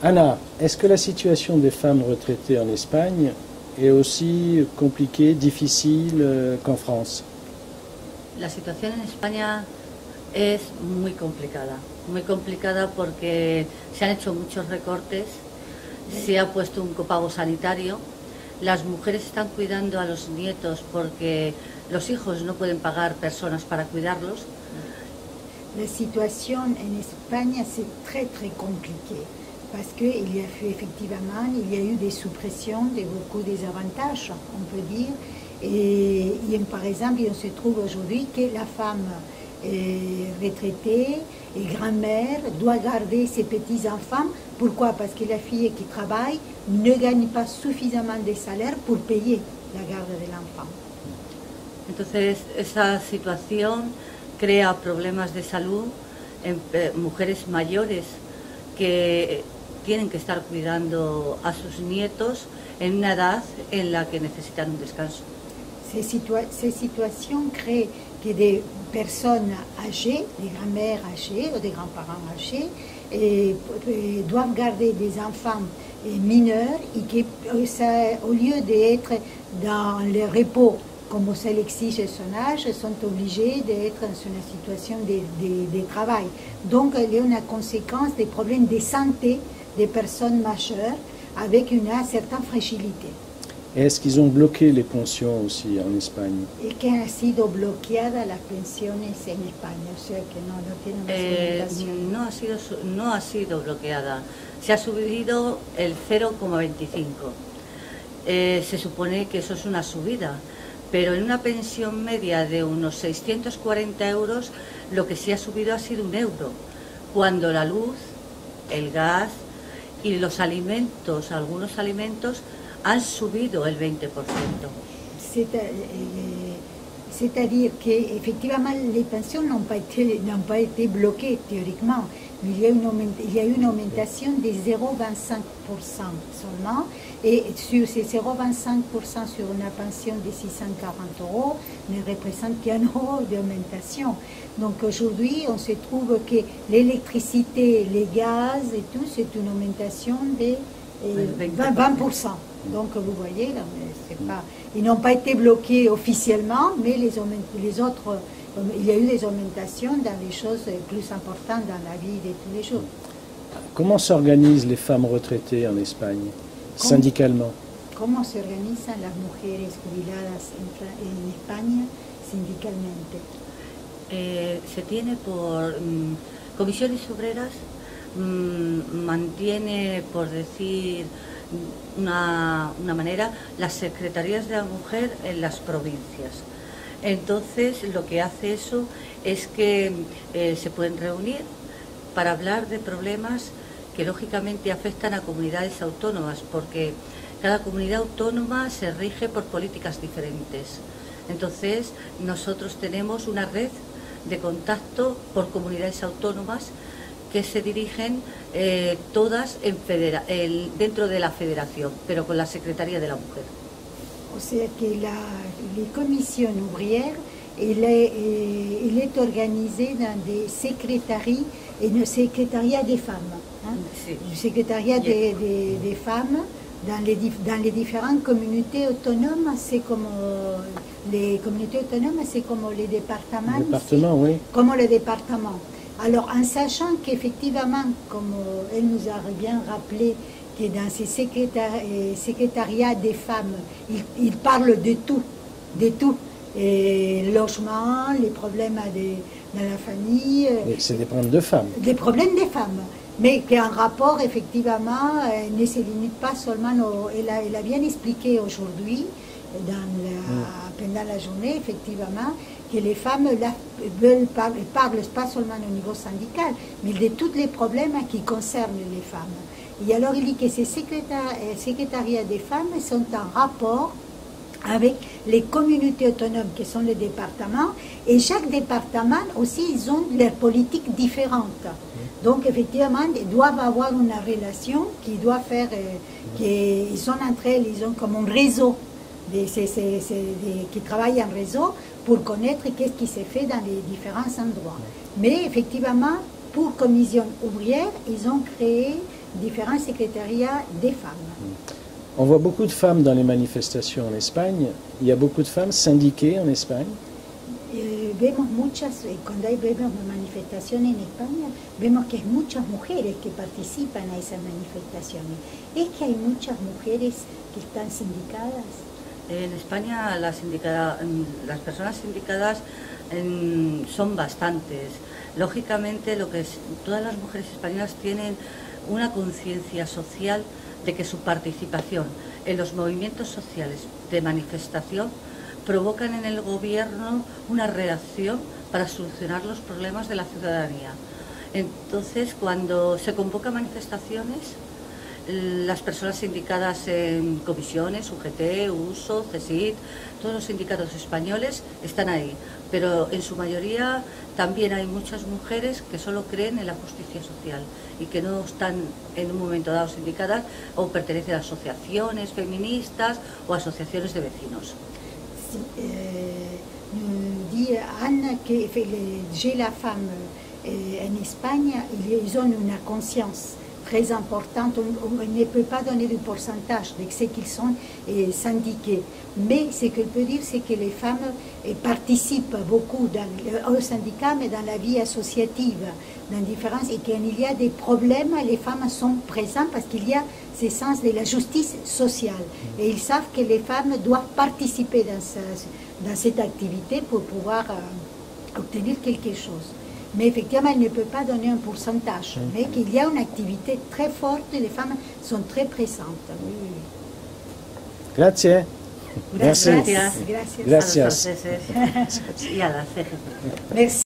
Anna, est-ce que la situation des femmes retraitées en Espagne est aussi compliquée, difficile qu'en France? La situación en España es muy complicada porque se han hecho muchos recortes, se ha puesto un copago sanitario, las mujeres están cuidando a los nietos porque los hijos no pueden pagar personas para cuidarlos. La situation en Espagne, c'est très compliqué parce qu'il y a eu effectivement, il y a eu des suppressions de beaucoup des avantages, on peut dire. Et par exemple, on se trouve aujourd'hui que la femme retraitée et grand-mère doit garder ses petits-enfants. Pourquoi? Parce que la fille qui travaille ne gagne pas suffisamment de salaire pour payer la garde de l'enfant. Entonces, esa situación crea problemas de salud en mujeres mayores que tienen que estar cuidando a sus nietos en una edad en la que necesitan un descanso. Ces situations créent que des personnes âgées, des grands-mères âgées ou des grands-parents âgés, doivent garder des enfants mineurs et que ça, au lieu d'être dans le repos comme ça l'exige son âge, sont obligés d'être dans une situation de travail. Donc il y a une conséquence des problèmes de santé des personnes majeures avec une certaine fragilité. Est-ce qu'ils ont bloqué les pensions aussi en Espagne? ¿Y que ha sido bloqueada las pensiones en España? O sea que no tiene más no ha sido bloqueada. Se ha subido el 0,25. Se supone que eso es una subida, pero en una pensión media de unos 640 euros lo que sí ha subido ha sido €1, cuando la luz, el gas y los alimentos, algunos alimentos, han subido el 20%. C'est-à-dire qu'effectivement, les pensions n'ont pas été bloquées théoriquement, mais il y a eu une augmentation de 0,25% seulement, et sur ces 0,25% sur une pension de 640 euros ne représente qu'un euro d'augmentation. Donc aujourd'hui, on se trouve que l'électricité, les gaz et tout, c'est une augmentation de 20%. Donc vous voyez, là, ils n'ont pas été bloqués officiellement, mais les autres, il y a eu des augmentations dans les choses plus importantes dans la vie de tous les jours. Comment s'organisent les femmes retraitées en Espagne, syndicalement? ¿Cómo se organizan las mujeres jubiladas en España sindicalmente? Se tiene por comisiones obreras, mantiene, por decir una manera, las secretarías de la mujer en las provincias. Entonces lo que hace eso es que se pueden reunir para hablar de problemas que lógicamente afectan a comunidades autónomas, porque cada comunidad autónoma se rige por políticas diferentes. Entonces nosotros tenemos una red de contacto por comunidades autónomas que se dirigen todas dentro de la federación, pero con la Secretaría de la Mujer. O sea que les commissions ouvrières, il est organisé dans des secrétariats et un secrétariat des femmes. Hein? Sí. Le secrétariat des femmes dans les différentes communautés autonomes, c'est comme les communautés autonomes, c'est comme les départements. Oui. Comme les départements. Alors, en sachant qu'effectivement, comme elle nous a bien rappelé, que dans ces secrétariats des femmes, ils parlent de tout, et logement, les problèmes dans la famille. C'est des problèmes de femmes. Des problèmes des femmes, mais qu'un rapport, effectivement, ne se limite pas seulement elle a bien expliqué aujourd'hui, pendant la journée, effectivement, que les femmes parlent pas seulement au niveau syndical, mais de tous les problèmes qui concernent les femmes. Et alors il dit que ces secrétariats des femmes sont en rapport avec les communautés autonomes qui sont les départements, et chaque département aussi, ils ont leurs politiques différentes. Donc effectivement, ils doivent avoir une relation qui doit faire, qu'ils sont entre elles, ils ont comme un réseau, qui travaillent en réseau pour connaître qu'est-ce qui s'est fait dans les différents endroits. Mais effectivement, pour Commission ouvrière, ils ont créé différents secrétariats des femmes. On voit beaucoup de femmes dans les manifestations en Espagne. Il y a beaucoup de femmes syndiquées en Espagne. Vemos muchas, cuando vemos manifestaciones en España, vemos que hay muchas mujeres que participan a esas manifestaciones. ¿Es que hay muchas mujeres que están sindicadas? En España las personas sindicadas son bastantes. Lógicamente, todas las mujeres españolas tienen una conciencia social de que su participación en los movimientos sociales de manifestación provocan en el gobierno una reacción para solucionar los problemas de la ciudadanía. Entonces, cuando se convocan manifestaciones, las personas sindicadas en comisiones, UGT, USO, CSIC, todos los sindicatos españoles están ahí, pero en su mayoría también hay muchas mujeres que solo creen en la justicia social y que no están en un momento dado sindicadas o pertenecen a asociaciones feministas o asociaciones de vecinos. Nous dit Anne que j'ai la femme en Espagne, ils ont une conscience très importante. On ne peut pas donner de pourcentage de ce qu'ils sont syndiqués. Mais ce que je peux dire, c'est que les femmes participent beaucoup au syndicat, mais dans la vie associative, dans différence, et qu'il y a des problèmes, les femmes sont présentes parce qu'il y a ce sens de la justice sociale. Et ils savent que les femmes doivent participer dans cette activité pour pouvoir obtenir quelque chose. Mais effectivement, elle ne peut pas donner un pourcentage, mais qu'il y a une activité très forte, les femmes sont très présentes. Oui, oui. Grazie. Gracias. Gracias. Gracias. Y a la CGT. Merci.